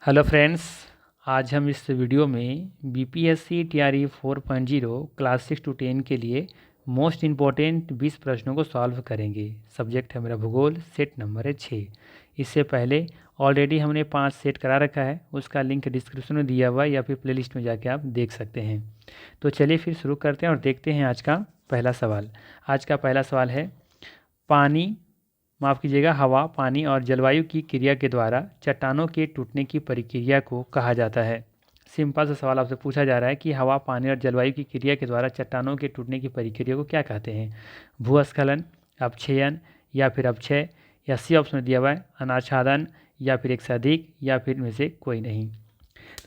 Hello friends. आज हम इस वीडियो में बीपीएससी टीआरई 4.0 क्लास 6 to 10 के लिए मोस्ट इम्पॉर्टेंट 20 प्रश्नों को सॉल्व करेंगे। सब्जेक्ट है मेरा भूगोल, सेट नंबर है 6। इससे पहले ऑलरेडी हमने 5 सेट करा रखा है, उसका लिंक डिस्क्रिप्शन में दिया हुआ है या फिर प्लेलिस्ट में जाके आप देख सकते हैं। तो चलिए फिर शुरू करते हैं और देखते हैं आज का पहला सवाल। आज का पहला सवाल है, पानी माफ़ कीजिएगा हवा, पानी और जलवायु की क्रिया के द्वारा चट्टानों के टूटने की प्रक्रिया को कहा जाता है। सिंपल सा सवाल आपसे पूछा जा रहा है कि हवा, पानी और जलवायु की क्रिया के द्वारा चट्टानों के टूटने की प्रक्रिया को क्या कहते हैं। भूस्खलन, अपक्षयन या फिर अपक्षय, या सी ऑप्शन में दिया हुआ है अनाच्छादन, या फिर एक से अधिक, या फिर इनमें से कोई नहीं।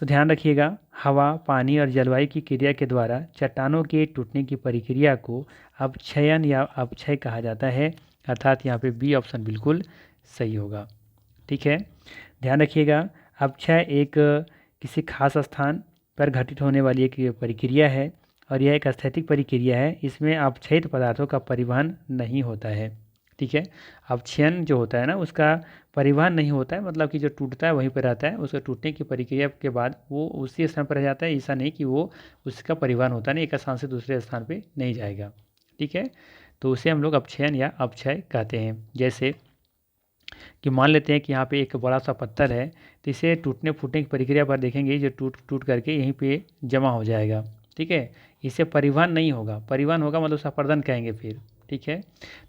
तो ध्यान रखिएगा, हवा, पानी और जलवायु की क्रिया के द्वारा चट्टानों के टूटने की प्रक्रिया को अपक्षयन या अपक्षय कहा जाता है, अर्थात यहाँ पे बी ऑप्शन बिल्कुल सही होगा। ठीक है, ध्यान रखिएगा, अपक्षय एक किसी खास स्थान पर घटित होने वाली एक प्रक्रिया है और यह एक स्थैतिक प्रक्रिया है। इसमें अपक्षयित पदार्थों का परिवहन नहीं होता है। ठीक है, अपक्षयन जो होता है ना, उसका परिवहन नहीं होता है, मतलब कि जो टूटता है वहीं पर रहता है। उसके टूटने की प्रक्रिया के बाद वो उसी स्थान पर रह जाता है, ऐसा नहीं कि वो उसका परिवहन होता नहीं, एक स्थान से दूसरे स्थान पे नहीं जाएगा। ठीक है, तो उसे हम लोग अपक्षयन या अपक्षय कहते हैं। जैसे कि मान लेते हैं कि यहाँ पे एक बड़ा सा पत्थर है, तो इसे टूटने फूटने की प्रक्रिया पर देखेंगे जो टूट टूट करके यहीं पे जमा हो जाएगा। ठीक है, इससे परिवहन नहीं होगा, परिवहन होगा मतलब संपर्दन कहेंगे फिर। ठीक है,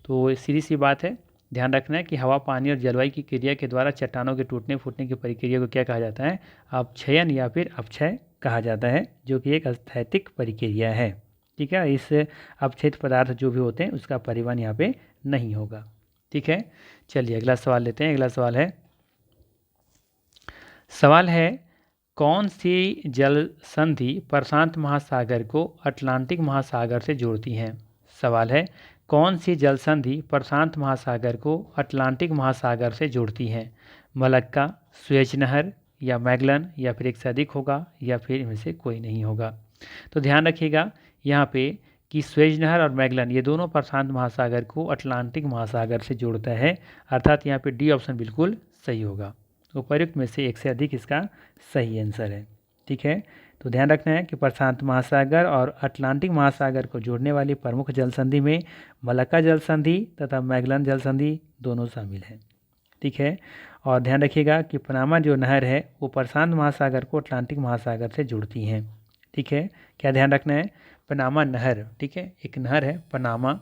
तो सीधी सी बात है, ध्यान रखना है कि हवा, पानी और जलवायु की क्रिया के द्वारा चट्टानों के टूटने फूटने की प्रक्रिया को क्या कहा जाता है, अपक्षयन या फिर अपक्षय कहा जाता है, जो कि एक स्थैतिक प्रक्रिया है। ठीक है, इस अपक्षयित पदार्थ जो भी होते हैं उसका परिवहन यहाँ पे नहीं होगा। ठीक है, चलिए अगला सवाल लेते हैं। अगला सवाल है, कौन सी जल संधि प्रशांत महासागर को अटलांटिक महासागर से जोड़ती हैं। सवाल है, कौन सी जल संधि प्रशांत महासागर को अटलांटिक महासागर से जोड़ती हैं। मलक्का, सुएज नहर, या मैगलन, या फिर एक से अधिक होगा, या फिर इनमें से कोई नहीं होगा। तो ध्यान रखिएगा यहाँ पे कि स्वेज नहर और मैगलन ये दोनों प्रशांत महासागर को अटलांटिक महासागर से जोड़ता है, अर्थात यहाँ पे डी ऑप्शन बिल्कुल सही होगा। उपर्युक्त में से एक से अधिक इसका सही आंसर है। ठीक है, तो ध्यान रखना है कि प्रशांत महासागर और अटलांटिक महासागर को जोड़ने वाली प्रमुख जल संधि में मलक्का जल संधि तथा मैगलन जल संधि दोनों शामिल हैं। ठीक है, और ध्यान रखिएगा कि पनामा जो नहर है वो प्रशांत महासागर को अटलांटिक महासागर से जोड़ती हैं। ठीक है, क्या ध्यान रखना है, पनामा नहर, ठीक है, एक नहर है पनामा,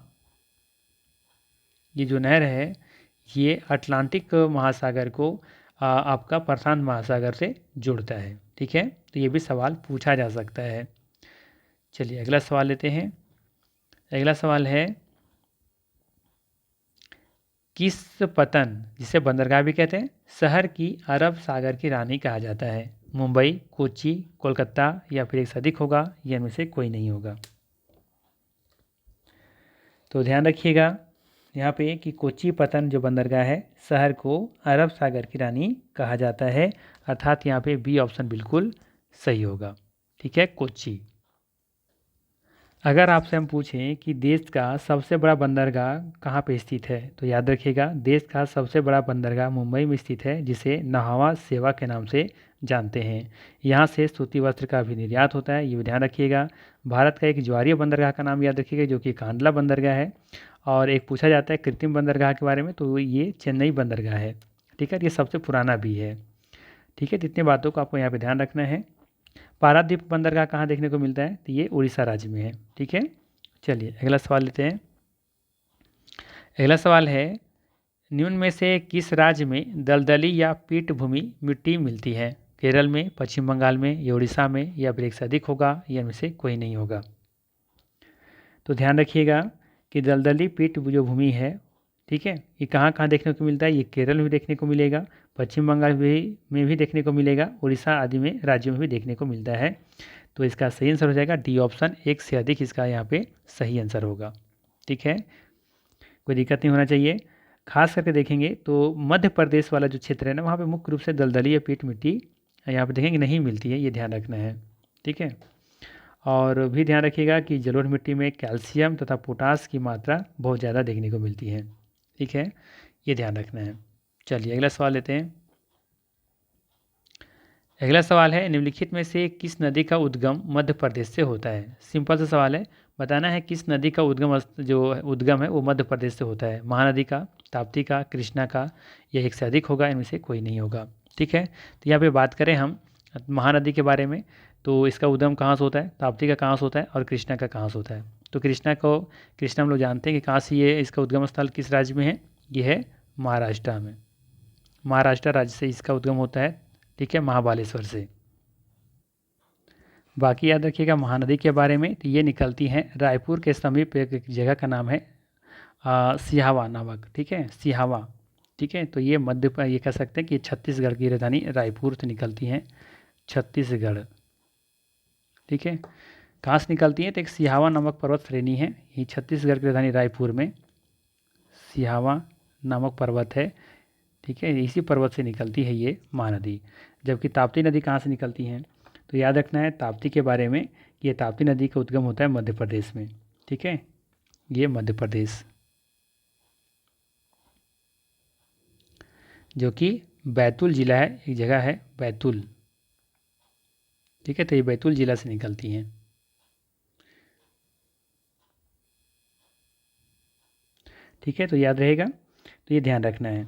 ये जो नहर है ये अटलांटिक महासागर को आपका प्रशांत महासागर से जोड़ता है। ठीक है, तो ये भी सवाल पूछा जा सकता है। चलिए अगला सवाल लेते हैं। अगला सवाल है, किस पतन, जिसे बंदरगाह भी कहते हैं, शहर की अरब सागर की रानी कहा जाता है। मुंबई, कोच्चि, कोलकाता, या फिर एक से अधिक होगा, या इनमें से कोई नहीं होगा। तो ध्यान रखिएगा यहाँ पे कि कोच्चि पतन जो बंदरगाह है, शहर को अरब सागर की रानी कहा जाता है, अर्थात यहाँ पे बी ऑप्शन बिल्कुल सही होगा। ठीक है, कोच्चि। अगर आपसे हम पूछें कि देश का सबसे बड़ा बंदरगाह कहाँ पे स्थित है, तो याद रखिएगा देश का सबसे बड़ा बंदरगाह मुंबई में स्थित है, जिसे नहावा सेवा के नाम से जानते हैं। यहाँ से सूती वस्त्र का भी निर्यात होता है, ये भी ध्यान रखिएगा। भारत का एक ज्वारीय बंदरगाह का नाम याद रखिएगा, जो कि कांडला बंदरगाह है। और एक पूछा जाता है कृत्रिम बंदरगाह के बारे में, तो ये चेन्नई बंदरगाह है। ठीक है, ये सबसे पुराना भी है। ठीक है, तो इतनी बातों को आपको यहाँ पे ध्यान रखना है। पारादीप बंदरगाह कहाँ देखने को मिलता है, तो ये उड़ीसा राज्य में है। ठीक है, चलिए अगला सवाल लेते हैं। अगला सवाल है, निम्न में से किस राज्य में दलदली या पीठभूमि मिट्टी मिलती है। केरल में, पश्चिम बंगाल में, या उड़ीसा में, या फिर एक से अधिक होगा, या इनमें से कोई नहीं होगा। तो ध्यान रखिएगा कि दलदली पीठ जो भूमि है, ठीक है, ये कहाँ कहाँ देखने को मिलता है, ये केरल में भी देखने को मिलेगा, पश्चिम बंगाल में भी देखने को मिलेगा, उड़ीसा आदि में राज्यों में भी देखने को मिलता है। तो इसका सही आंसर हो जाएगा डी ऑप्शन, एक से अधिक इसका यहाँ पे सही आंसर होगा। ठीक है, कोई दिक्कत नहीं होना चाहिए। खास करके देखेंगे तो मध्य प्रदेश वाला जो क्षेत्र है ना, वहाँ पे मुख्य रूप से दलदली या पीठ मिट्टी यहाँ पे देखेंगे नहीं मिलती है, ये ध्यान रखना है। ठीक है, और भी ध्यान रखिएगा कि जलोढ़ मिट्टी में कैल्शियम तथा पोटास की मात्रा बहुत ज़्यादा देखने को मिलती है। ठीक है, ये ध्यान रखना है। चलिए अगला सवाल लेते हैं। अगला सवाल है, निम्नलिखित में से किस नदी का उद्गम मध्य प्रदेश से होता है। सिंपल सा सवाल है, बताना है किस नदी का जो उद्गम है वो मध्य प्रदेश से होता है। महानदी का, ताप्ती का, कृष्णा का, या एक से अधिक होगा, इनमें से कोई नहीं होगा। ठीक है, तो यहाँ पे बात करें हम महानदी के बारे में, तो इसका उद्गम कहाँ से होता है, ताप्ती का कहाँ से होता है और कृष्णा का कहाँ से होता है। तो कृष्णा हम लोग जानते हैं कि कहाँ से ये इसका उद्गम स्थल किस राज्य में है, ये है महाराष्ट्र में। महाराष्ट्र राज्य से इसका उद्गम होता है। ठीक है, महाबालेश्वर से। बाकी याद रखिएगा महानदी के बारे में, तो ये निकलती हैं रायपुर के समीप एक जगह का नाम है सिहावा नामक। ठीक है, सिहावा। ठीक है, तो ये ये कह सकते हैं कि छत्तीसगढ़ की राजधानी रायपुर से निकलती हैं, छत्तीसगढ़। ठीक है, कहाँ से निकलती हैं, तो एक सिहावा नामक पर्वत श्रेणी है, ये छत्तीसगढ़ की राजधानी रायपुर में सिहावा नामक पर्वत है। ठीक है, इसी पर्वत से निकलती है ये महानदी। जबकि ताप्ती नदी कहाँ से निकलती हैं, तो याद रखना है ताप्ती के बारे में कि ये ताप्ती नदी का उद्गम होता है मध्य प्रदेश में। ठीक है, ये मध्य प्रदेश, जो कि बैतूल जिला है, एक जगह है बैतूल। ठीक है, तो ये बैतूल जिला से निकलती हैं। ठीक है, तो याद रहेगा, तो ये ध्यान रखना है।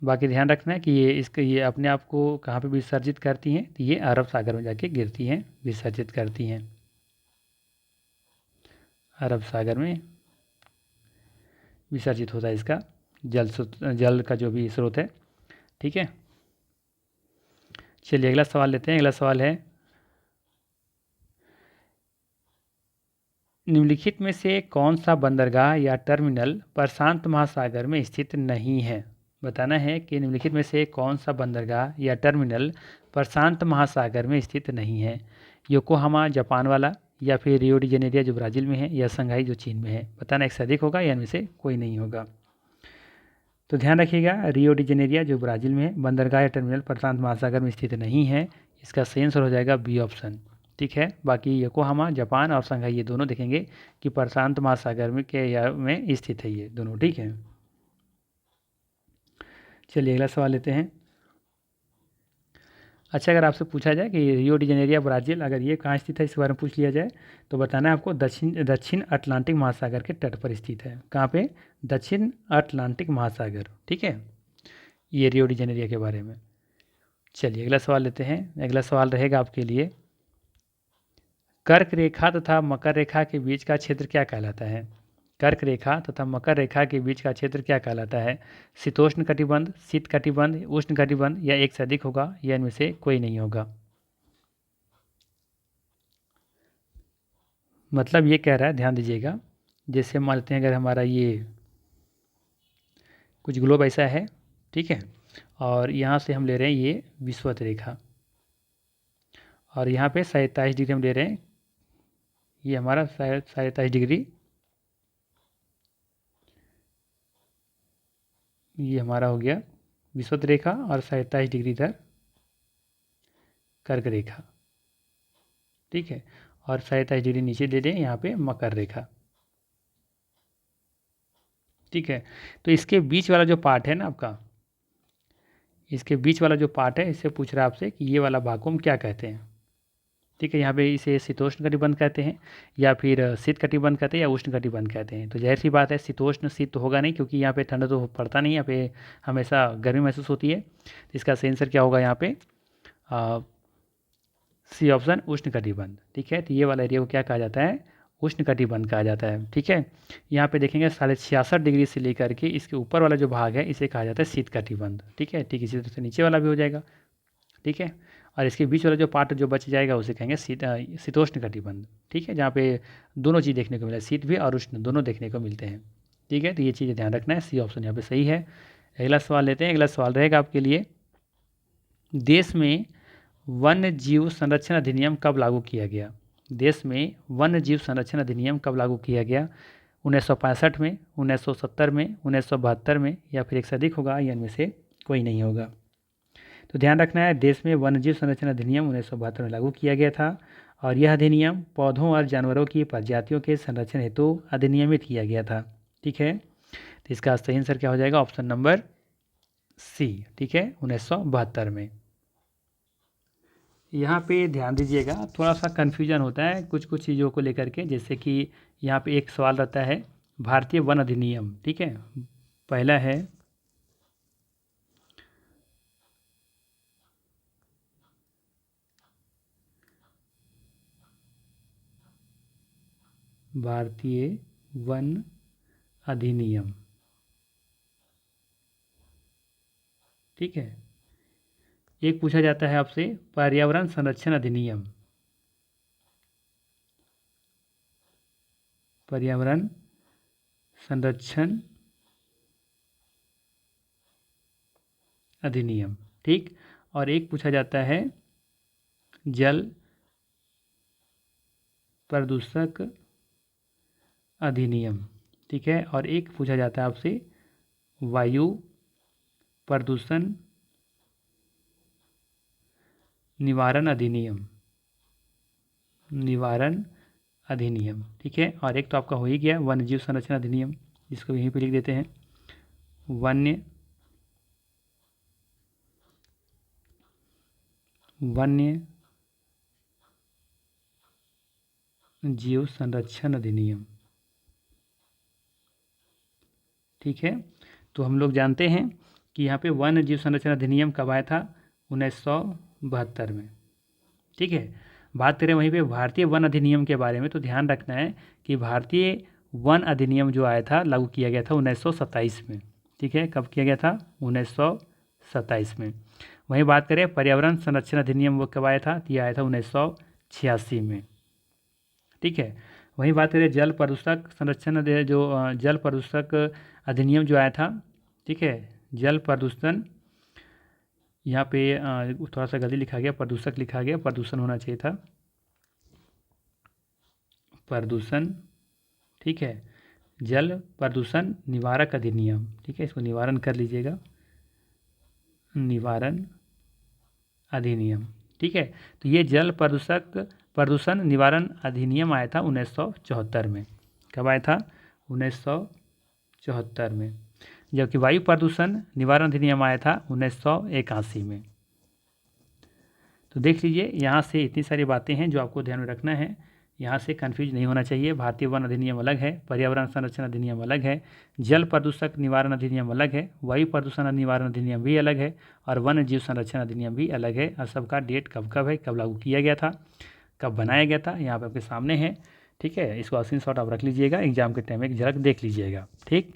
बाकी ध्यान रखना है कि ये अपने आप को कहाँ पे विसर्जित करती हैं, तो ये अरब सागर में जाके गिरती हैं, विसर्जित करती हैं अरब सागर में, विसर्जित होता है इसका जल का जो भी स्रोत है। ठीक है, चलिए अगला सवाल लेते हैं। अगला सवाल है, निम्नलिखित में से कौन सा बंदरगाह या टर्मिनल प्रशांत महासागर में स्थित नहीं है। बताना है कि निम्नलिखित में से कौन सा बंदरगाह या टर्मिनल प्रशांत महासागर में स्थित नहीं है। योकोहामा जापान वाला, या फिर रियो डी जेनेरिया जो ब्राज़ील में है, या शंघाई जो चीन में है। बताना एक से अधिक होगा या इनमें से कोई नहीं होगा। तो ध्यान रखिएगा, रियो डी जेनेरिया जो ब्राज़ील में है, बंदरगाह या टर्मिनल प्रशांत महासागर में स्थित नहीं है। इसका सही आंसर हो जाएगा बी ऑप्शन। ठीक है, बाकी योकोहामा जापान और शंघाई ये दोनों देखेंगे कि प्रशांत महासागर में स्थित है ये दोनों। ठीक है, चलिए अगला सवाल लेते हैं। अच्छा, अगर आपसे पूछा जाए कि रियो डी जेनेरिया ब्राज़ील अगर ये कहाँ स्थित है, इस बारे में पूछ लिया जाए, तो बताना है आपको दक्षिण अटलांटिक महासागर के तट पर स्थित है। कहाँ पे, दक्षिण अटलांटिक महासागर। ठीक है, ये रियो डी जेनेरिया के बारे में। चलिए अगला सवाल लेते हैं। अगला सवाल रहेगा आपके लिए, कर्क रेखा तथा मकर रेखा के बीच का क्षेत्र क्या कहलाता है। कर्क रेखा तथा मकर रेखा के बीच का क्षेत्र क्या कहलाता है। शीतोष्ण कटिबंध, शीत कटिबंध, उष्ण कटिबंध, या एक से अधिक होगा, या इनमें से कोई नहीं होगा। मतलब ये कह रहा है, ध्यान दीजिएगा, जैसे मान लेते हैं अगर हमारा ये कुछ ग्लोब ऐसा है, ठीक है, और यहाँ से हम ले रहे हैं ये विषुवत रेखा, और यहाँ पे 27 डिग्री हम ले रहे हैं, ये हमारा 27 डिग्री, ये हमारा हो गया विषुवत रेखा, और 27 डिग्री इधर कर्क रेखा। ठीक है, और 27 डिग्री नीचे दे दें यहाँ पे मकर रेखा। ठीक है, तो इसके बीच वाला जो पार्ट है ना आपका, इसके बीच वाला जो पार्ट है, इससे पूछ रहा है आपसे कि ये वाला भाग को हम क्या कहते हैं। ठीक है, यहाँ पे इसे शीतोष्ण कटिबंध कहते हैं, या फिर शीत कटिबंध कहते हैं, या उष्ण कटिबंध कहते हैं। तो जाहिर सी बात है शीतोष्ण शीत तो होगा नहीं, क्योंकि यहाँ पे ठंड तो पड़ता नहीं, यहाँ पे हमेशा गर्मी महसूस होती है। तो इसका सही आंसर क्या होगा यहाँ पे, सी ऑप्शन, उष्ण कटिबंध। ठीक है, तो ये वाला एरिया को क्या कहा जाता है, उष्ण कटिबंध कहा जाता है। ठीक है, यहाँ पे देखेंगे 66.5 डिग्री से लेकर के इसके ऊपर वाला जो भाग है इसे कहा जाता है शीत कटिबंध। ठीक है, ठीक इसी तरह से नीचे वाला भी हो जाएगा। ठीक है, और इसके बीच वाला जो पार्ट जो बच जाएगा उसे कहेंगे शीतोष्ण कटिबंध। ठीक है, जहाँ पे दोनों चीज़ देखने को मिला, शीत भी और उष्ण दोनों देखने को मिलते हैं। ठीक है, तो ये चीज़ें ध्यान रखना है, सी ऑप्शन यहाँ पे सही है। अगला सवाल लेते हैं। अगला सवाल रहेगा आपके लिए, देश में वन्य जीव संरक्षण अधिनियम कब लागू किया गया। देश में वन्य जीव संरक्षण अधिनियम कब लागू किया गया, 1965 में, 1970 में, 1972 में, या फिर एक से अधिक होगा, या इनमें से कोई नहीं होगा। तो ध्यान रखना है, देश में वन्यजीव संरक्षण अधिनियम 1972 में लागू किया गया था, और यह अधिनियम पौधों और जानवरों की प्रजातियों के संरक्षण हेतु अधिनियमित किया गया था। ठीक है, तो इसका सही आंसर क्या हो जाएगा, ऑप्शन नंबर सी, ठीक है, 1972 में। यहाँ पे ध्यान दीजिएगा, थोड़ा सा कन्फ्यूजन होता है कुछ कुछ चीज़ों को लेकर के, जैसे कि यहाँ पे एक सवाल रहता है भारतीय वन अधिनियम, ठीक है। पहला है भारतीय वन अधिनियम, ठीक है। एक पूछा जाता है आपसे पर्यावरण संरक्षण अधिनियम, पर्यावरण संरक्षण अधिनियम, ठीक। और एक पूछा जाता है जल प्रदूषक अधिनियम, ठीक है। और एक पूछा जाता है आपसे वायु प्रदूषण निवारण अधिनियम, निवारण अधिनियम, ठीक है। और एक तो आपका हो ही गया वन्य जीव संरक्षण अधिनियम, जिसको यहीं पे लिख देते हैं वन्य वन्य जीव संरक्षण अधिनियम, ठीक है। तो हम लोग जानते हैं कि यहाँ पे वन्य जीव संरक्षण अधिनियम कब आया था, 1972 में, ठीक है। बात करें वहीं पे भारतीय वन अधिनियम के बारे में, तो ध्यान रखना है कि भारतीय वन अधिनियम जो आया था लागू किया गया था 1927 में, ठीक है। कब किया गया था, 1927 में। वहीं बात करें पर्यावरण संरक्षण अधिनियम, वो कब आया था, तो यह आया था 1986 में, ठीक है। वहीं बात करें जल प्रदूषक संरक्षण जो जल प्रदूषक अधिनियम जो आया था, ठीक है। जल प्रदूषण, यहाँ पे थोड़ा सा गलती लिखा गया, प्रदूषक लिखा गया, प्रदूषण होना चाहिए था, प्रदूषण, ठीक है। जल प्रदूषण निवारक अधिनियम, ठीक है, इसको निवारण कर लीजिएगा, निवारण अधिनियम, ठीक है। तो ये जल प्रदूषण निवारण अधिनियम आया था 1974 में। कब आया था, 1974 में। जबकि वायु प्रदूषण निवारण अधिनियम आया था 1981 में। तो देख लीजिए, यहाँ से इतनी सारी बातें हैं जो आपको ध्यान में रखना है, यहाँ से कन्फ्यूज नहीं होना चाहिए। भारतीय वन अधिनियम अलग है, पर्यावरण संरक्षण अधिनियम अलग है, जल प्रदूषक निवारण अधिनियम अलग है, वायु प्रदूषण निवारण अधिनियम भी अलग है, और वन्य जीव संरक्षण अधिनियम भी अलग है। और सबका डेट कब कब है, कब लागू किया गया था, कब बनाया गया था, यहाँ पर आपके सामने है, ठीक है। इसको स्क्रीनशॉट आप रख लीजिएगा, एग्जाम के टाइम में एक झलक देख लीजिएगा, ठीक।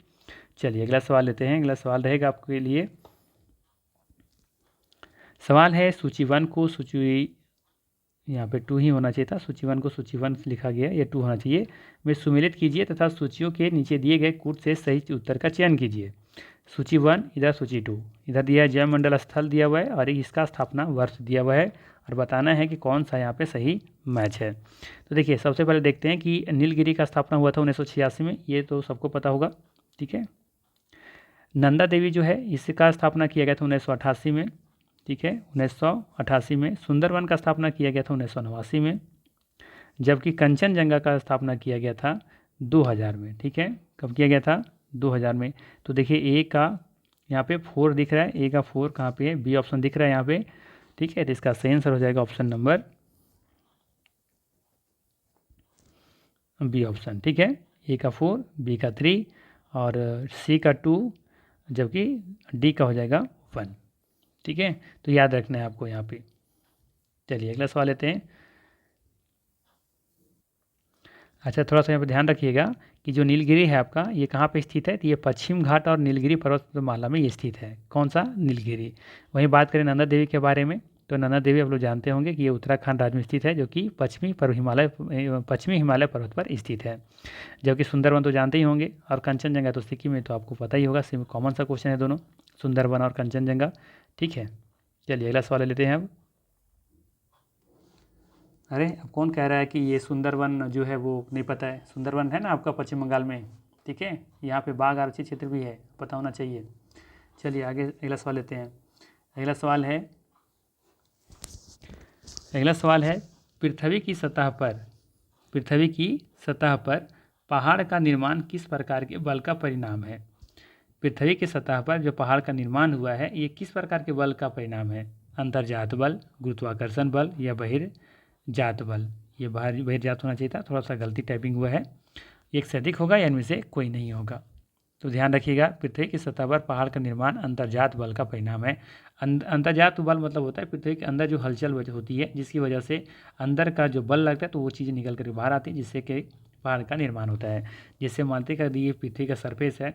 चलिए अगला सवाल लेते हैं। अगला सवाल रहेगा आपके लिए, सवाल है सूची 1 को सूची, यहाँ पे 2 ही होना चाहिए था, सूची 1 को सूची 1 लिखा गया, ये 2 होना चाहिए। में सुमेलित कीजिए तथा सूचियों के नीचे दिए गए कूट से सही उत्तर का चयन कीजिए। सूची 1, इधर सूची 2, इधर दिया है जय मंडल स्थल दिया हुआ है, और इसका स्थापना वर्ष दिया हुआ है, और बताना है कि कौन सा यहाँ पे सही मैच है। तो देखिए, सबसे पहले देखते हैं कि नीलगिरी का स्थापना हुआ था 1986 में, ये तो सबको पता होगा, ठीक है। नंदा देवी जो है, इसका स्थापना किया गया था 1988 में, ठीक है, 1988 में। सुंदरवन का स्थापना किया गया था 1989 में, जबकि कंचनजंगा का स्थापना किया गया था 2000 में, ठीक है। कब किया गया था, 2000 में। तो देखिए ए का यहाँ पे 4 दिख रहा है, ए का 4 कहाँ पे है, बी ऑप्शन दिख रहा है यहाँ पे, ठीक है। तो इसका सही आंसर हो जाएगा ऑप्शन नंबर बी ऑप्शन, ठीक है। ए का 4, बी का 3 और सी का 2, जबकि डी का हो जाएगा 1, ठीक है। तो याद रखना है आपको यहाँ पे। चलिए अगला सवाल लेते हैं। अच्छा, थोड़ा सा यहाँ पे ध्यान रखिएगा कि जो नीलगिरी है आपका, ये कहाँ पे स्थित है, तो ये पश्चिम घाट और नीलगिरी पर्वतमाला में ये स्थित है। कौन सा, नीलगिरी। वहीं बात करें नंदा देवी के बारे में, तो नंदा देवी आप लोग जानते होंगे कि ये उत्तराखंड राज्य में स्थित है, जो कि पश्चिमी हिमालय पर्वत पर स्थित है। जबकि सुंदरवन तो जानते ही होंगे, और कंचनजंगा तो सिक्किम में, तो आपको पता ही होगा, कॉमन सा क्वेश्चन है दोनों, सुंदरवन और कंचनजंगा, ठीक है। चलिए अगला सवाल लेते हैं अब। अरे, अब कौन कह रहा है कि ये सुंदरवन जो है वो नहीं पता है। सुंदरवन है ना आपका पश्चिम बंगाल में, ठीक है। यहाँ पे बाघ आरक्षित क्षेत्र भी है, पता होना चाहिए। चलिए आगे अगला सवाल लेते हैं। अगला सवाल है, पृथ्वी की सतह पर पहाड़ का निर्माण किस प्रकार के बल का परिणाम है। पृथ्वी की सतह पर जो पहाड़ का निर्माण हुआ है ये किस प्रकार के बल का परिणाम है? अंतर्जात बल, गुरुत्वाकर्षण बल या बहिर्जात बल? ये बहिर्जात होना चाहिए था, थोड़ा सा गलती टाइपिंग हुआ है। एक से अधिक होगा या इनमें से कोई नहीं होगा। तो ध्यान रखिएगा, पृथ्वी की सतह पर पहाड़ का निर्माण अंतर्जात बल का परिणाम है। अंतर्जात बल मतलब होता है पृथ्वी के अंदर जो हलचल होती है जिसकी वजह से अंदर का जो बल लगता है तो वो चीज़ें निकल कर बाहर आती है जिससे कि पहाड़ का निर्माण होता है। जैसे मानते कर ये पृथ्वी का सरफेस है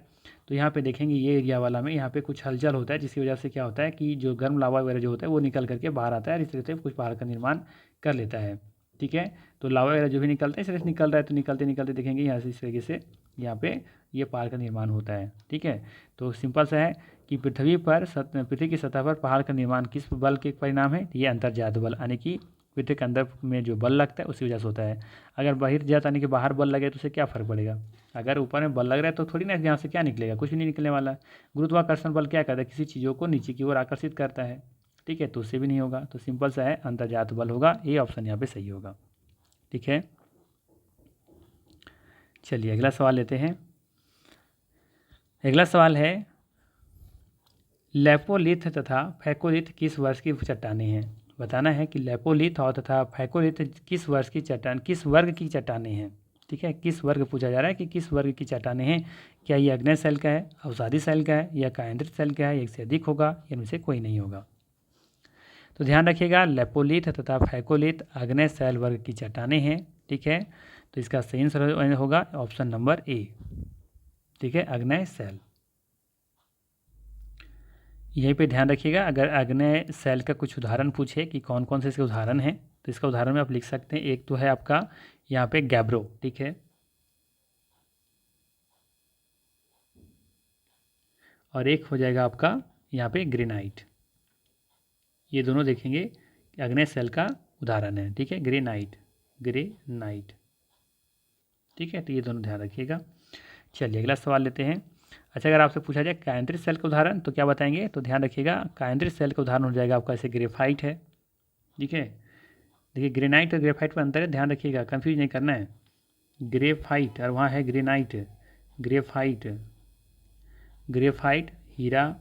तो यहाँ पे देखेंगे ये एरिया वाला में यहाँ पे कुछ हलचल होता है जिसकी वजह से क्या होता है कि जो गर्म लावा वगैरह जो होता है वो निकल करके बाहर आता है और इस तरह से कुछ पहाड़ का निर्माण कर लेता है। ठीक है, तो लावा वगैरह जो भी निकलता है इस तरह से निकल रहा है तो निकलते निकलते देखेंगे यहाँ से इस तरीके से यहाँ पे ये पहाड़ का निर्माण होता है। ठीक है, तो सिंपल सा है कि पृथ्वी की सतह पर पहाड़ का निर्माण किस बल के परिणाम है? ये अंतर्जात बल, यानी कि पृथ्वी के अंदर में जो बल लगता है उसी वजह से होता है। अगर बहिर्जात यानी कि बाहर बल लगे तो उससे क्या फ़र्क पड़ेगा? अगर ऊपर में बल लग रहा है तो थोड़ी ना यहाँ से क्या निकलेगा, कुछ भी नहीं निकलने वाला। गुरुत्वाकर्षण बल क्या करता है? किसी चीज़ों को नीचे की ओर आकर्षित करता है। ठीक है, तो उससे भी नहीं होगा। तो सिंपल सा है, अंतर्जात बल होगा, ये ऑप्शन यहाँ पे सही होगा। ठीक है, चलिए अगला सवाल लेते हैं। अगला सवाल है, लेपोलिथ तथा फैकोलिथ किस वर्ष की चट्टानें हैं? बताना है कि लेपोलिथ और तथा फैकोलिथ किस वर्ग की चट्टानें हैं। ठीक है, किस वर्ग पूछा जा रहा है कि किस वर्ग की चट्टानें हैं। क्या ये आग्नेय शैल का है, अवसादी शैल का है या कायंद्रित शैल का है, एक से अधिक होगा, इनमें से कोई नहीं होगा। तो ध्यान रखिएगा, लेपोलिथ तथा फैकोलिथ आग्नेय शैल वर्ग की चट्टानें हैं। ठीक है, तो इसका सही आंसर होगा ऑप्शन नंबर ए। ठीक है, आग्नेय शैल। यहीं पे ध्यान रखिएगा, अगर आग्नेय शैल का कुछ उदाहरण पूछे कि कौन कौन से इसके उदाहरण हैं तो इसका उदाहरण में आप लिख सकते हैं। एक तो है आपका यहाँ पे गैब्रो, ठीक है, और एक हो जाएगा आपका यहाँ पे ग्रेनाइट। ये दोनों देखेंगे आग्नेय शैल का उदाहरण है। ठीक है, ग्रेनाइट। ठीक है, तो ये दोनों ध्यान रखिएगा। चलिए अगला सवाल लेते हैं। अच्छा, अगर आपसे पूछा जाए कायंत्रित सेल का उदाहरण तो क्या बताएंगे? तो ध्यान रखिएगा, कायंत्रित सेल का उदाहरण हो जाएगा आपका ऐसे ग्रेफाइट है। ठीक है, देखिए ग्रेनाइट और ग्रेफाइट में अंतर है, ध्यान रखिएगा, कंफ्यूज नहीं करना है। ग्रेफाइट और वहाँ है ग्रेनाइट। ग्रेफाइट हीरा,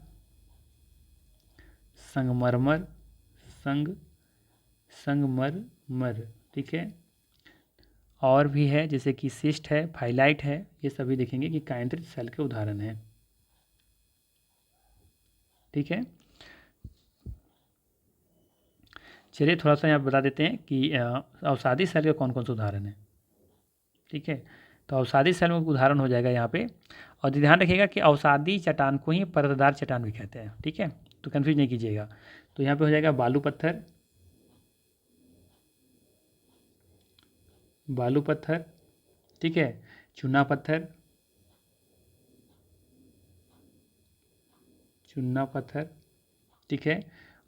संगमरमर, संगमरमर। ठीक है, और भी है जैसे कि सिस्ट है, फाइलाइट है, ये सभी देखेंगे कि कायंत्रित सेल के उदाहरण हैं। ठीक है, चलिए थोड़ा सा यहाँ बता देते हैं कि अवसादी सेल के कौन कौन से उदाहरण हैं। ठीक है, तो अवसादी सेल में उदाहरण हो जाएगा यहाँ पे, और ध्यान रखिएगा कि अवसादी चट्टान को ही परतदार चट्टान भी कहते हैं। ठीक है, तो कन्फ्यूज नहीं कीजिएगा। तो यहाँ पे हो जाएगा बालू पत्थर, ठीक है, चूना पत्थर, ठीक है,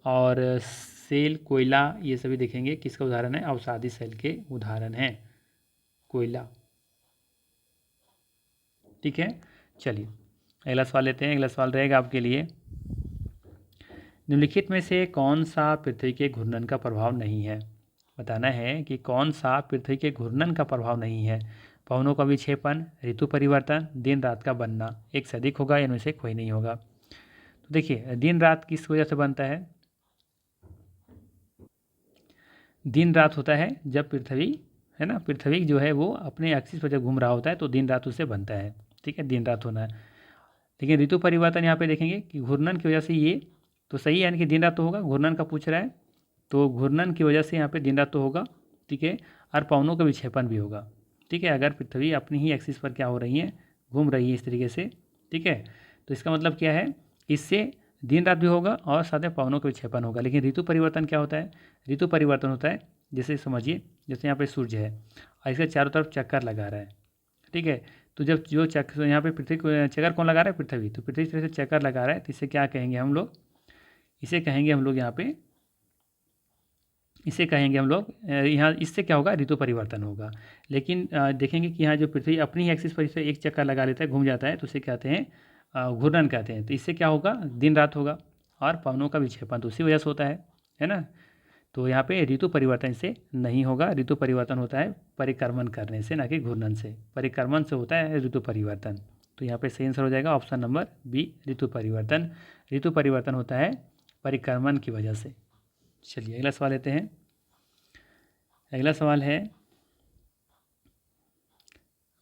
और सेल, कोयला, ये सभी देखेंगे किसका उदाहरण है? अवसादी सेल के उदाहरण हैं, कोयला। ठीक है, चलिए अगला सवाल लेते हैं। अगला सवाल रहेगा आपके लिए, निम्नलिखित में से कौन सा पृथ्वी के घूर्णन का प्रभाव नहीं है? बताना है कि कौन सा पृथ्वी के घूर्णन का प्रभाव नहीं है। पवनों का विक्षेपण, ऋतु परिवर्तन, दिन रात का बनना, एक से अधिक होगा, इनमें से कोई नहीं होगा। तो देखिए दिन रात किस वजह से बनता है? दिन रात होता है जब पृथ्वी है ना, पृथ्वी जो है वो अपने एक्सिस पर जब घूम रहा होता है तो दिन रात उससे बनता है। ठीक है, दिन रात होना है। लेकिन ऋतु परिवर्तन यहाँ पे देखेंगे कि घूर्णन की वजह से ये तो सही है, यानी कि दिन रात तो होगा, घूर्णन का पूछ रहा है तो घूर्णन की वजह से यहाँ पे दिन रात तो होगा। ठीक है, और पवनों का विक्षेपण भी होगा। ठीक है, अगर पृथ्वी अपनी ही एक्सिस पर क्या हो रही है, घूम रही है इस तरीके से। ठीक है, तो इसका मतलब क्या है, इससे दिन रात भी होगा और साथ में पवनों का विक्षेपण होगा। लेकिन ऋतु परिवर्तन क्या होता है? ऋतु परिवर्तन होता है जैसे समझिए, जैसे यहाँ पे सूर्य है और इसके चारों तरफ चक्कर लगा रहा है। ठीक है, तो जब जो चक्कर यहाँ पे पृथ्वी को चक्कर कौन लगा रहा है? पृथ्वी। तो पृथ्वी इस तरह से चक्कर लगा रहा है तो इसे क्या कहेंगे हम लोग? इसे कहेंगे हम लोग यहाँ पे, इसे कहेंगे हम लोग यहाँ, इससे क्या होगा? ऋतु परिवर्तन होगा। लेकिन देखेंगे कि यहाँ जो पृथ्वी अपनी एक्सिस पर इसे एक चक्कर लगा लेता है, घूम जाता है, तो उसे कहते हैं घूर्णन कहते हैं। तो इससे क्या होगा? दिन रात होगा और पवनों का विक्षेपण तो उसी वजह से होता है ना। तो यहाँ पे ऋतु परिवर्तन से नहीं होगा। ऋतु परिवर्तन होता है परिक्रमण करने से, ना कि घूर्णन से। परिक्रमण से होता है ऋतु परिवर्तन। तो यहाँ पे सही आंसर हो जाएगा ऑप्शन नंबर बी, ऋतु परिवर्तन। ऋतु परिवर्तन होता है परिक्रमण की वजह से। चलिए अगला सवाल लेते हैं। अगला सवाल है,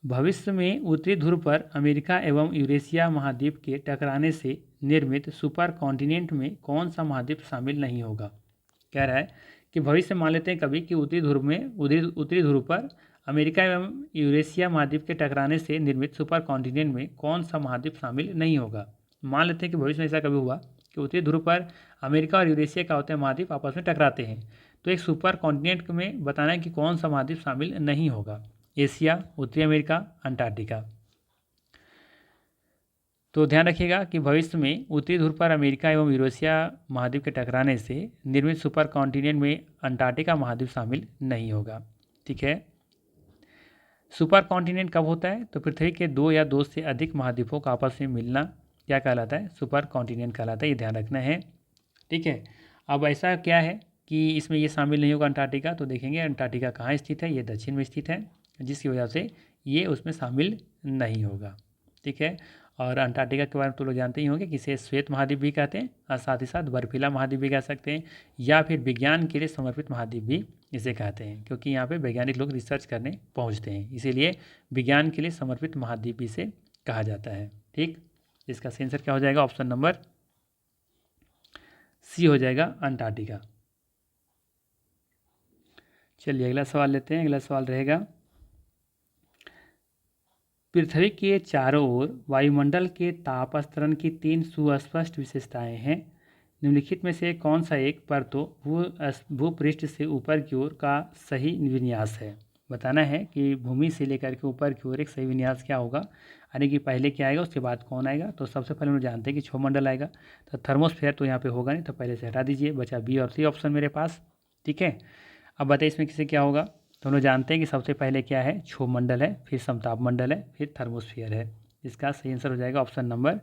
भविष्य में उत्तरी ध्रुव पर अमेरिका एवं यूरेशिया महाद्वीप के टकराने से निर्मित सुपर कॉन्टिनेंट में कौन सा महाद्वीप शामिल नहीं होगा। कह रहा है कि भविष्य मान लेते हैं कभी कि उत्तरी ध्रुव पर अमेरिका एवं यूरेशिया महाद्वीप के टकराने से निर्मित सुपर कॉन्टिनेंट में कौन सा महाद्वीप शामिल नहीं होगा। मान लेते हैं कि भविष्य में ऐसा कभी हुआ कि उत्तरी ध्रुव पर अमेरिका और यूरेशिया का होते हैं महाद्वीप आपस में टकराते हैं, तो एक सुपर कॉन्टिनेंट में बताना है कि कौन सा महाद्वीप शामिल नहीं होगा। एशिया, उत्तरी अमेरिका, अंटार्कटिका। तो ध्यान रखिएगा कि भविष्य में उत्तरी ध्रुव पर अमेरिका एवं यूरेशिया महाद्वीप के टकराने से निर्मित सुपर कॉन्टिनेंट में अंटार्कटिका महाद्वीप शामिल नहीं होगा। ठीक है। सुपर कॉन्टिनेंट कब होता है, तो पृथ्वी के दो या दो से अधिक महाद्वीपों का आपस में मिलना क्या कहलाता है, सुपर कॉन्टिनेंट कहलाता है। ये ध्यान रखना है। ठीक है। अब ऐसा क्या है कि इसमें ये शामिल नहीं होगा अंटार्कटिका, तो देखेंगे अंटार्कटिका कहाँ स्थित है, ये दक्षिण में स्थित है, जिसकी वजह से ये उसमें शामिल नहीं होगा। ठीक है। और अंटार्कटिका के बारे में तो लोग जानते ही होंगे कि इसे श्वेत महाद्वीप भी कहते हैं और साथ ही साथ बर्फीला महाद्वीप भी कह सकते हैं, या फिर विज्ञान के लिए समर्पित महाद्वीप भी इसे कहते हैं, क्योंकि यहाँ पे वैज्ञानिक लोग रिसर्च करने पहुँचते हैं, इसीलिए विज्ञान के लिए समर्पित महाद्वीप इसे कहा जाता है। ठीक। इसका सही आंसर क्या हो जाएगा, ऑप्शन नंबर सी हो जाएगा, अंटार्कटिका। चलिए अगला सवाल लेते हैं। अगला सवाल रहेगा, पृथ्वी के चारों ओर वायुमंडल के ताप स्तरण की 3 सुस्पष्ट विशेषताएं हैं। निम्नलिखित में से कौन सा एक परतों भूपृष्ठ से ऊपर की ओर का सही विन्यास है। बताना है कि भूमि से लेकर के ऊपर की ओर एक सही विन्यास क्या होगा, यानी कि पहले क्या आएगा उसके बाद कौन आएगा। तो सबसे पहले हम लोग जानते हैं कि क्षोमंडल आएगा, तो थर्मोस्फेयर तो यहाँ पे होगा नहीं, तो पहले से हटा दीजिए, बचा बी और सी ऑप्शन मेरे पास। ठीक है। अब बताइए इसमें किसे क्या होगा। तो हम लोग जानते हैं कि सबसे पहले क्या है, क्षोमंडल है, फिर समताप मंडल है, फिर थर्मोस्फीयर है। इसका सही आंसर हो जाएगा ऑप्शन नंबर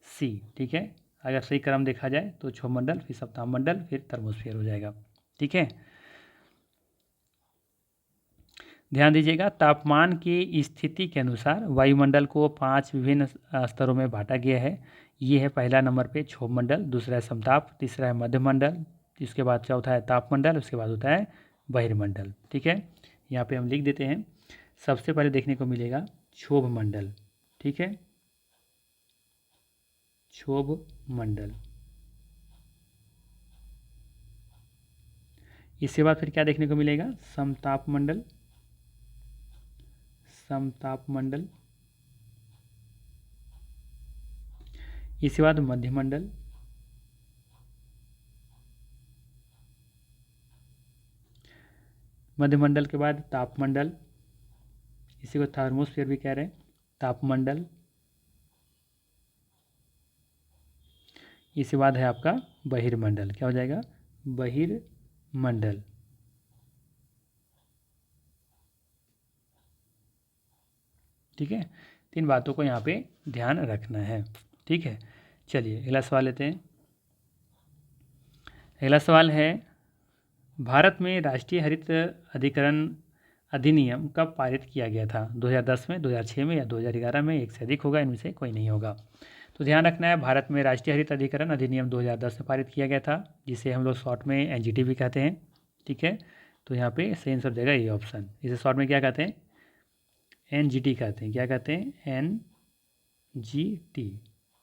सी। ठीक है। अगर सही क्रम देखा जाए तो क्षोमंडल, फिर समताप मंडल, फिर थर्मोस्फीयर हो जाएगा। ठीक है। ध्यान दीजिएगा, तापमान की स्थिति के अनुसार वायुमंडल को 5 विभिन्न स्तरों में बांटा गया है। ये है पहला नंबर पे क्षोभमंडल, दूसरा है समताप, तीसरा है मध्यमंडल, इसके बाद चौथा है तापमंडल, उसके बाद होता है बहिर्मंडल। ठीक है। यहाँ पे हम लिख देते हैं, सबसे पहले देखने को मिलेगा क्षोभमंडल। ठीक है, क्षोभमंडल। इसके बाद फिर क्या देखने को मिलेगा, समताप मंडल, समताप मंडल। इसके बाद मध्यमंडल, मध्यमंडल के बाद तापमंडल, इसी को थर्मोस्फीयर भी कह रहे हैं, तापमंडल। इसके बाद है आपका बहिर्मंडल, क्या हो जाएगा, बहिर्मंडल। ठीक है, 3 बातों को यहाँ पे ध्यान रखना है। ठीक है। चलिए अगला सवाल लेते हैं। अगला सवाल है, भारत में राष्ट्रीय हरित अधिकरण अधिनियम कब पारित किया गया था। 2010 में, 2006 में या 2011 में, एक से अधिक होगा, इनमें से कोई नहीं होगा। तो ध्यान रखना है, भारत में राष्ट्रीय हरित अधिकरण अधिनियम 2010 में पारित किया गया था, जिसे हम लोग शॉर्ट में एनजीटी भी कहते हैं। ठीक है। तो यहाँ पे सही आंसर देगा ये ऑप्शन। इसे शॉर्ट में क्या कहते हैं, एनजीटी कहते हैं। क्या कहते हैं, एनजीटी,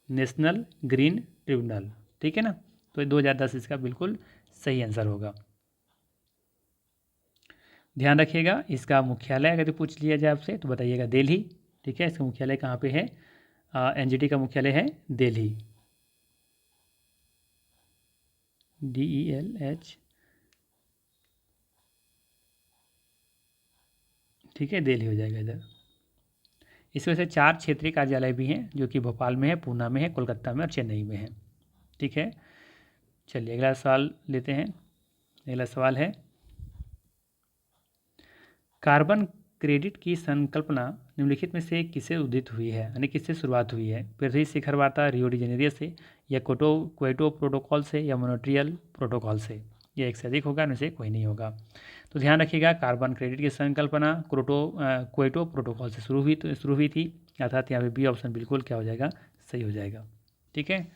नेशनल ग्रीन ट्रिब्यूनल। ठीक है ना। तो 2010 इसका बिल्कुल सही आंसर होगा। ध्यान रखिएगा, इसका मुख्यालय अगर पूछ लिया जाए आपसे तो बताइएगा दिल्ली। ठीक है। इसका मुख्यालय कहाँ पे है, एनजीटी का मुख्यालय है दिल्ली, DELH। ठीक है, दिल्ली हो जाएगा इधर। इस वजह से 4 क्षेत्रीय कार्यालय भी हैं, जो कि भोपाल में है, पूना में है, कोलकाता में और चेन्नई में है। ठीक है। चलिए अगला सवाल लेते हैं। अगला सवाल है, कार्बन क्रेडिट की संकल्पना निम्नलिखित में से किससे उदित हुई है, यानी किससे शुरुआत हुई है। पृथ्वी शिखर वार्ता रियो डी जेनेरियो से, या क्योटो प्रोटोकॉल से, या मॉन्ट्रियल प्रोटोकॉल से। यह एक से अधिक होगा, इनमें से कोई नहीं होगा। तो ध्यान रखिएगा, कार्बन क्रेडिट की संकल्पना क्योटो प्रोटोकॉल से शुरू हुई थी, अर्थात यहाँ पे बी ऑप्शन बिल्कुल क्या हो जाएगा, सही हो जाएगा। ठीक है,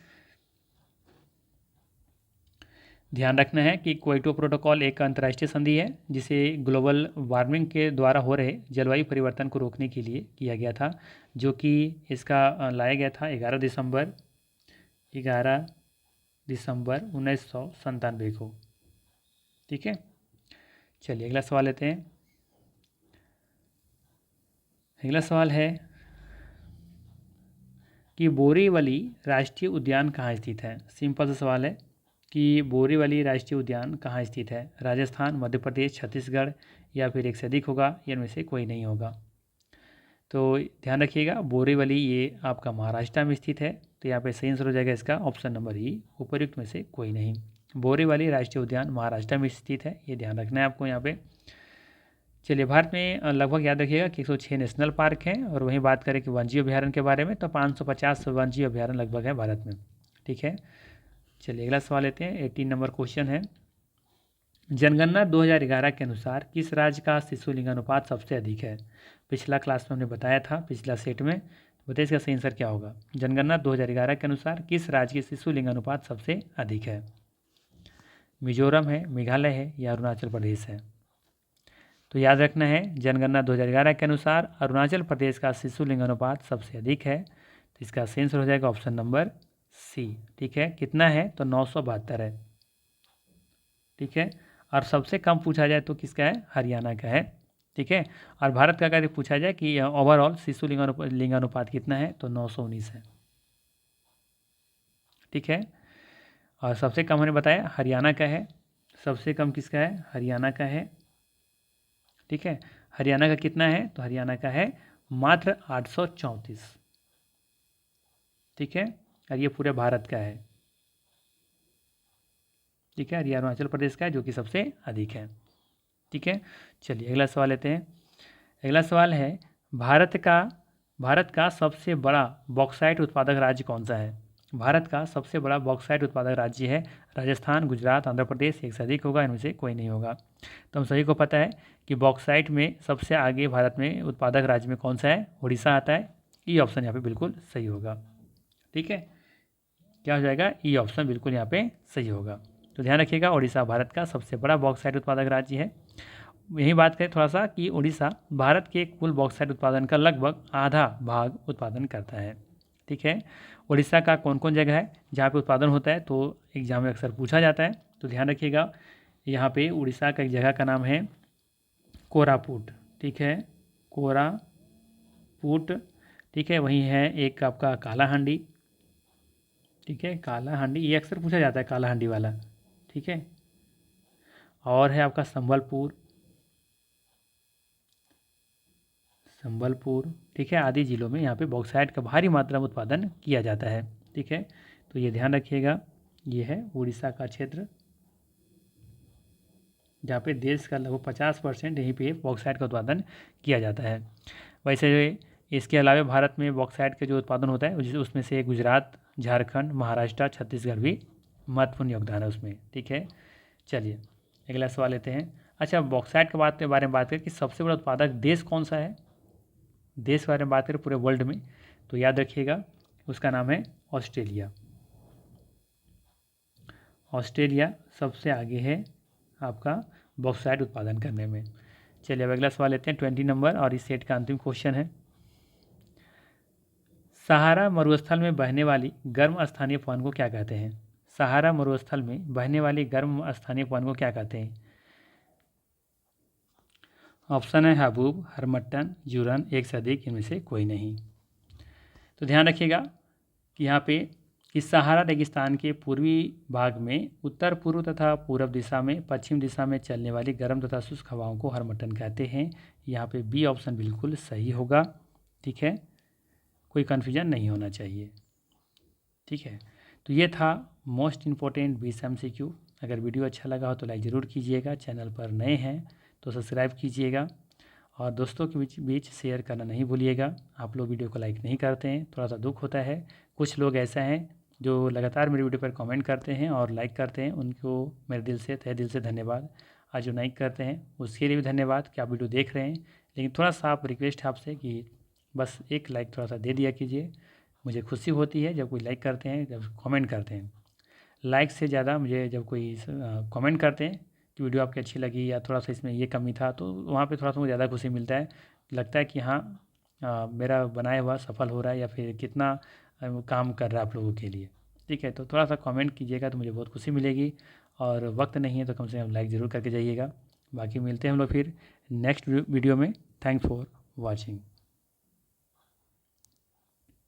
ध्यान रखना है कि क्योटो प्रोटोकॉल एक अंतर्राष्ट्रीय संधि है जिसे ग्लोबल वार्मिंग के द्वारा हो रहे जलवायु परिवर्तन को रोकने के लिए किया गया था, जो कि इसका लाया गया था 11 दिसंबर 1997 को। ठीक है, चलिए अगला सवाल लेते हैं। अगला सवाल है कि बोरीवली राष्ट्रीय उद्यान कहाँ स्थित है। सिंपल सा सवाल है कि बोरीवली राष्ट्रीय उद्यान कहाँ स्थित है, राजस्थान, मध्य प्रदेश, छत्तीसगढ़ या फिर एक से अधिक होगा, इनमें से कोई नहीं होगा। तो ध्यान रखिएगा, बोरीवली ये आपका महाराष्ट्र में स्थित है, तो यहाँ पे सही आंसर हो जाएगा इसका ऑप्शन नंबर ई, उपयुक्त में से कोई नहीं। बोरीवली राष्ट्रीय उद्यान महाराष्ट्र में स्थित है, ये ध्यान रखना है आपको यहाँ पे। चलिए, भारत में लगभग याद रखिएगा कि 106 नेशनल पार्क हैं, और वहीं बात करें कि वन्यजीव अभ्यारण्य के बारे में तो 550 वन्यजीव अभ्यारण्य लगभग है भारत में। ठीक है, चलिए अगला सवाल लेते हैं। 18 नंबर क्वेश्चन है, जनगणना 2011 के अनुसार किस राज्य का शिशु लिंगानुपात सबसे अधिक है। पिछला क्लास में हमने बताया था, पिछला सेट में, बताइए इसका सही आंसर क्या होगा। जनगणना 2011 के अनुसार किस राज्य की शिशु लिंगानुपात सबसे अधिक है। मिजोरम है, मेघालय है या अरुणाचल प्रदेश है। तो याद रखना है, जनगणना 2011 के अनुसार अरुणाचल प्रदेश का शिशु लिंगानुपात सबसे अधिक है, तो इसका सही आंसर हो जाएगा ऑप्शन नंबर सी। ठीक है, कितना है तो 972 है। ठीक है, और सबसे कम पूछा जाए तो किसका है, हरियाणा का है। ठीक है, और भारत का अगर पूछा जाए कि ओवरऑल शिशु लिंगानुपात कितना है तो 919 है। ठीक है, और सबसे कम हमने बताया हरियाणा का है, सबसे कम किसका है, हरियाणा का है। ठीक है, हरियाणा का कितना है तो हरियाणा का है मात्र 834। ठीक है, और ये पूरे भारत का है। ठीक है, ये अरुणाचल प्रदेश का है जो कि सबसे अधिक है। ठीक है, चलिए अगला सवाल लेते हैं। अगला सवाल है, भारत का सबसे बड़ा बॉक्साइट उत्पादक राज्य कौन सा है। भारत का सबसे बड़ा बॉक्साइट उत्पादक राज्य है राजस्थान, गुजरात, आंध्र प्रदेश, एक से अधिक होगा, इनमें से कोई नहीं होगा। तो हम सभी को पता है कि बॉक्साइट में सबसे आगे भारत में उत्पादक राज्य में कौन सा है, उड़ीसा आता है। ई ऑप्शन यहाँ पे बिल्कुल सही होगा। ठीक है, क्या हो जाएगा, ई ऑप्शन बिल्कुल यहाँ पे सही होगा। तो ध्यान रखिएगा, उड़ीसा भारत का सबसे बड़ा बॉक्साइट उत्पादक राज्य है। यही बात करें थोड़ा सा कि उड़ीसा भारत के कुल बॉक्साइट उत्पादन का लगभग आधा भाग उत्पादन करता है। ठीक है, उड़ीसा का कौन कौन जगह है जहाँ पे उत्पादन होता है, तो एग्जाम में अक्सर पूछा जाता है, तो ध्यान रखिएगा। यहाँ पे उड़ीसा का एक जगह का नाम है कोरापुट। ठीक है, कोरापुट। ठीक है, वहीं है एक आपका कालाहांडी। ठीक है, कालाहांडी, ये अक्सर पूछा जाता है कालाहांडी वाला। ठीक है, और है आपका संबलपुर। ठीक है, आदि जिलों में यहाँ पे बॉक्साइट का भारी मात्रा में उत्पादन किया जाता है। ठीक है, तो ये ध्यान रखिएगा, ये है उड़ीसा का क्षेत्र जहाँ पे देश का लगभग 50% यहीं पे बॉक्साइट का उत्पादन किया जाता है। वैसे इसके अलावा भारत में बॉक्साइट का जो उत्पादन होता है उसमें से गुजरात, झारखंड, महाराष्ट्र, छत्तीसगढ़ भी महत्वपूर्ण योगदान है उसमें। ठीक है, चलिए अगला सवाल लेते हैं। अच्छा, बॉक्साइट के बारे में बात करें कि सबसे बड़ा उत्पादक देश कौन सा है, देश के बारे में बात करें पूरे वर्ल्ड में, तो याद रखिएगा उसका नाम है ऑस्ट्रेलिया। ऑस्ट्रेलिया सबसे आगे है आपका बॉक्साइट उत्पादन करने में। चलिए अब अगला सवाल लेते हैं 20 नंबर, और इस सेट का अंतिम क्वेश्चन है, सहारा मरुस्थल में बहने वाली गर्म स्थानीय पवन को क्या कहते हैं। सहारा मरुस्थल में बहने वाली गर्म स्थानीय पवन को क्या कहते हैं। ऑप्शन है हबूब, हरमट्टन, जूरन, एक से अधिक, इनमें से कोई नहीं। तो ध्यान रखिएगा कि यहाँ पे कि सहारा रेगिस्तान के पूर्वी भाग में उत्तर पूर्व तथा पूर्व दिशा में पश्चिम दिशा में चलने वाली गर्म तथा शुष्क हवाओं को हरमट्टन कहते हैं। यहाँ पे बी ऑप्शन बिल्कुल सही होगा। ठीक है, कोई कन्फ्यूजन नहीं होना चाहिए। ठीक है, तो ये था मोस्ट इम्पोर्टेंट 20 MCQ। अगर वीडियो अच्छा लगा हो तो लाइक ज़रूर कीजिएगा, चैनल पर नए हैं तो सब्सक्राइब कीजिएगा, और दोस्तों के बीच शेयर करना नहीं भूलिएगा। आप लोग वीडियो को लाइक नहीं करते हैं, थोड़ा सा दुख होता है। कुछ लोग ऐसा हैं जो लगातार मेरी वीडियो पर कमेंट करते हैं और लाइक करते हैं, उनको मेरे दिल से तहे दिल से धन्यवाद। आज जो लाइक करते हैं उसके लिए भी धन्यवाद कि आप वीडियो देख रहे हैं, लेकिन थोड़ा सा आप रिक्वेस्ट है आपसे कि बस एक लाइक थोड़ा सा दे दिया कीजिए। मुझे खुशी होती है जब कोई लाइक करते हैं, जब कमेंट करते हैं। लाइक से ज़्यादा मुझे जब कोई कमेंट करते हैं कि वीडियो आपकी अच्छी लगी या थोड़ा सा इसमें ये कमी था, तो वहाँ पे थोड़ा सा मुझे ज़्यादा खुशी मिलता है। लगता है कि हाँ, मेरा बनाया हुआ सफल हो रहा है या फिर कितना काम कर रहा है आप लोगों के लिए। ठीक है, तो थोड़ा सा कमेंट कीजिएगा तो मुझे बहुत खुशी मिलेगी। और वक्त नहीं है तो कम से कम लाइक ज़रूर करके जाइएगा। बाकी मिलते हैं हम लोग फिर नेक्स्ट वीडियो में। Thanks for watching.